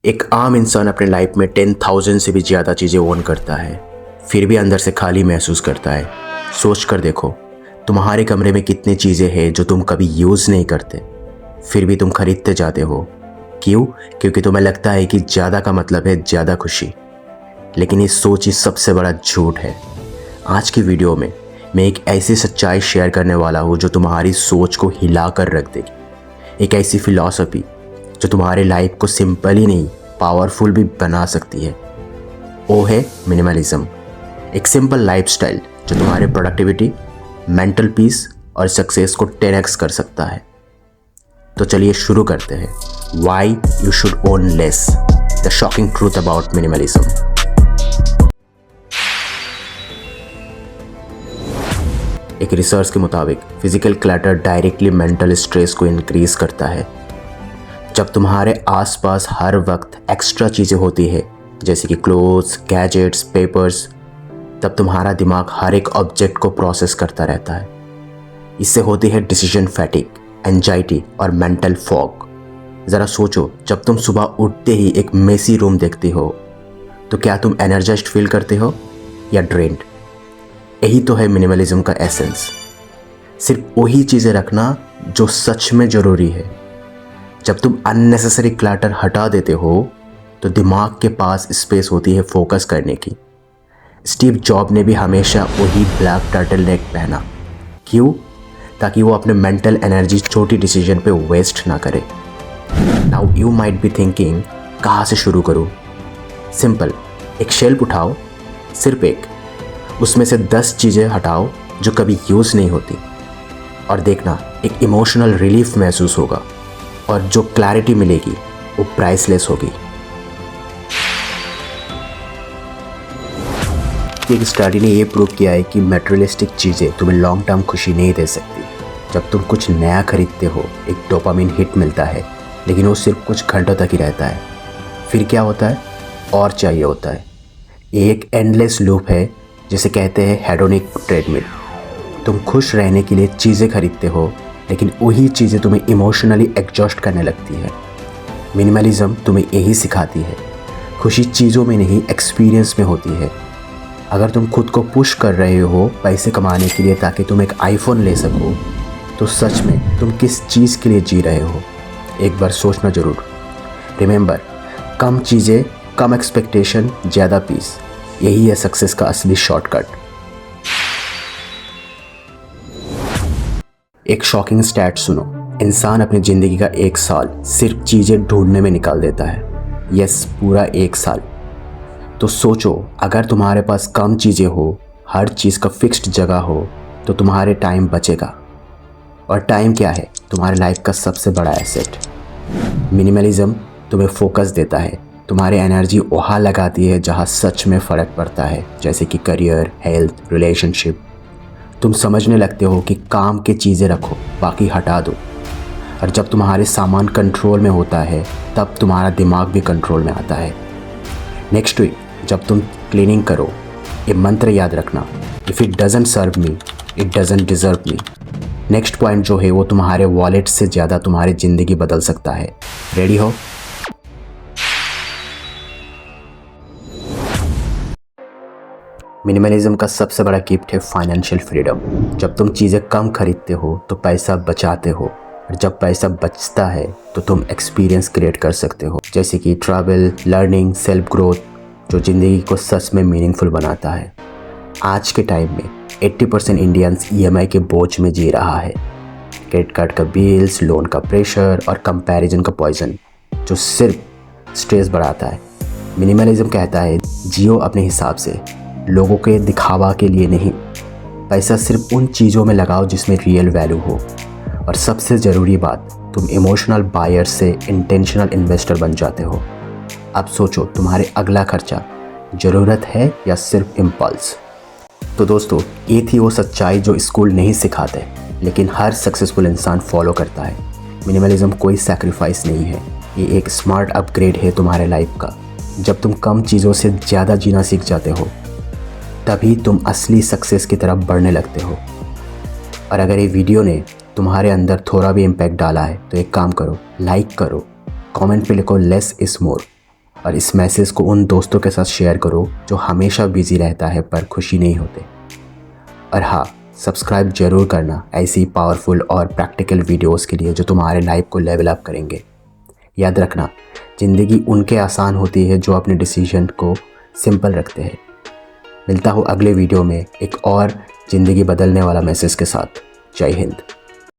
एक आम इंसान अपने लाइफ में 10,000 से भी ज़्यादा चीज़ें ओन करता है, फिर भी अंदर से खाली महसूस करता है। सोच कर देखो, तुम्हारे कमरे में कितनी चीज़ें हैं जो तुम कभी यूज़ नहीं करते, फिर भी तुम खरीदते जाते हो। क्यों? क्योंकि तुम्हें लगता है कि ज़्यादा का मतलब है ज़्यादा खुशी। लेकिन ये सोच ही सबसे बड़ा झूठ है। आज की वीडियो में मैं एक ऐसी सच्चाई शेयर करने वाला हूँ जो तुम्हारी सोच को हिला कर रख देगी। एक ऐसी फिलॉसफी जो तुम्हारे लाइफ को सिंपल ही नहीं पावरफुल भी बना सकती है। वो है मिनिमलिज्म। एक सिंपल लाइफस्टाइल जो तुम्हारे प्रोडक्टिविटी, मेंटल पीस और सक्सेस को 10x कर सकता है। तो चलिए शुरू करते हैं। Why you should own less? The shocking truth about minimalism. एक रिसर्च के मुताबिक physical clutter directly mental stress को इंक्रीज करता है। जब तुम्हारे आसपास हर वक्त एक्स्ट्रा चीज़ें होती है, जैसे कि क्लोथ्स, गैजेट्स, पेपर्स, तब तुम्हारा दिमाग हर एक ऑब्जेक्ट को प्रोसेस करता रहता है। इससे होती है डिसीजन फैटिग, एंजाइटी और मेंटल फॉग। ज़रा सोचो, जब तुम सुबह उठते ही एक मेसी रूम देखती हो तो क्या तुम एनर्जाइज्ड फील करते हो या ड्रेन्ड? यही तो है मिनिमलिज्म का एसेंस। सिर्फ वही चीज़ें रखना जो सच में ज़रूरी है। जब तुम अननेसेसरी क्लटर हटा देते हो तो दिमाग के पास स्पेस होती है फोकस करने की। स्टीव जॉब ने भी हमेशा वही ब्लैक टर्टल नेक पहना। क्यों? ताकि वो अपने मेंटल एनर्जी छोटी डिसीजन पे वेस्ट ना करे। Now you might be thinking, कहाँ से शुरू करूँ? सिंपल, एक शेल्फ उठाओ, सिर्फ एक। उसमें से 10 चीज़ें हटाओ जो कभी यूज़ नहीं होती, और देखना एक इमोशनल रिलीफ महसूस होगा, और जो क्लैरिटी मिलेगी वो प्राइसलेस होगी। एक स्टडी ने ये प्रूव किया है कि मटेरियलिस्टिक चीज़ें तुम्हें लॉन्ग टर्म खुशी नहीं दे सकती। जब तुम कुछ नया खरीदते हो, एक डोपामिन हिट मिलता है, लेकिन वो सिर्फ कुछ घंटों तक ही रहता है। फिर क्या होता है? और चाहिए होता है। ये एक एंडलेस लूप है, जिसे कहते हैं हेडोनिक ट्रेडमिल। तुम खुश रहने के लिए चीज़ें खरीदते हो, लेकिन वही चीज़ें तुम्हें इमोशनली एग्जॉस्ट करने लगती है। मिनिमलिज्म तुम्हें यही सिखाती है, खुशी चीज़ों में नहीं एक्सपीरियंस में होती है। अगर तुम खुद को पुश कर रहे हो पैसे कमाने के लिए ताकि तुम एक आईफोन ले सको, तो सच में तुम किस चीज़ के लिए जी रहे हो? एक बार सोचना ज़रूर। रिमेंबर, कम चीज़ें, कम एक्सपेक्टेशन, ज़्यादा पीस, यही है सक्सेस का असली शॉर्टकट। एक शॉकिंग स्टैट सुनो। इंसान अपनी ज़िंदगी का 1 साल सिर्फ चीज़ें ढूंढने में निकाल देता है। यस, पूरा 1 साल। तो सोचो, अगर तुम्हारे पास कम चीज़ें हो, हर चीज़ का फिक्स्ड जगह हो, तो तुम्हारे टाइम बचेगा। और टाइम क्या है? तुम्हारे लाइफ का सबसे बड़ा एसेट। मिनिमलिज्म तुम्हें फोकस देता है, तुम्हारी एनर्जी वहाँ लगाती है जहाँ सच में फ़र्क पड़ता है, जैसे कि करियर, हेल्थ, रिलेशनशिप। तुम समझने लगते हो कि काम की चीज़ें रखो, बाकी हटा दो। और जब तुम्हारे सामान कंट्रोल में होता है, तब तुम्हारा दिमाग भी कंट्रोल में आता है। नेक्स्ट वीक जब तुम क्लीनिंग करो, ये मंत्र याद रखना, if it doesn't serve me, it doesn't deserve me. Next point जो है वो तुम्हारे वॉलेट से ज़्यादा तुम्हारी ज़िंदगी बदल सकता है। रेडी हो? मिनिमलिज्म का सबसे बड़ा गिफ्ट है फाइनेंशियल फ्रीडम। जब तुम चीज़ें कम खरीदते हो तो पैसा बचाते हो, और जब पैसा बचता है तो तुम एक्सपीरियंस क्रिएट कर सकते हो, जैसे कि ट्रैवल, लर्निंग, सेल्फ ग्रोथ, जो ज़िंदगी को सच में मीनिंगफुल बनाता है। आज के टाइम में 80% इंडियंस EMI के बोझ में जी रहा है। क्रेडिट कार्ड का बिल्स, लोन का प्रेशर और कंपैरिजन का पॉइजन, जो सिर्फ स्ट्रेस बढ़ाता है। मिनिमलिज्म कहता है, जियो अपने हिसाब से, लोगों के दिखावा के लिए नहीं। पैसा सिर्फ उन चीज़ों में लगाओ जिसमें रियल वैल्यू हो। और सबसे ज़रूरी बात, तुम इमोशनल बायर से इंटेंशनल इन्वेस्टर बन जाते हो। अब सोचो, तुम्हारे अगला खर्चा ज़रूरत है या सिर्फ इम्पल्स? तो दोस्तों, ये थी वो सच्चाई जो स्कूल नहीं सिखाते, लेकिन हर सक्सेसफुल इंसान फॉलो करता है। मिनिमलिज्म कोई सैक्रिफाइस नहीं है, ये एक स्मार्ट अपग्रेड है तुम्हारे लाइफ का। जब तुम कम चीज़ों से ज़्यादा जीना सीख जाते हो, तभी तुम असली सक्सेस की तरफ बढ़ने लगते हो। और अगर ये वीडियो ने तुम्हारे अंदर थोड़ा भी इम्पैक्ट डाला है तो एक काम करो, लाइक करो, कमेंट पे लिखो लेस इज़ मोर। और इस मैसेज को उन दोस्तों के साथ शेयर करो जो हमेशा बिजी रहता है पर खुशी नहीं होते। और हाँ, सब्सक्राइब जरूर करना ऐसी पावरफुल और प्रैक्टिकल वीडियोस के लिए जो तुम्हारे लाइफ को लेवल अप करेंगे। याद रखना, ज़िंदगी उनके आसान होती है जो अपने डिसीजन को सिंपल रखते हैं। मिलता हूँ अगले वीडियो में एक और ज़िंदगी बदलने वाला मैसेज के साथ। जय हिंद।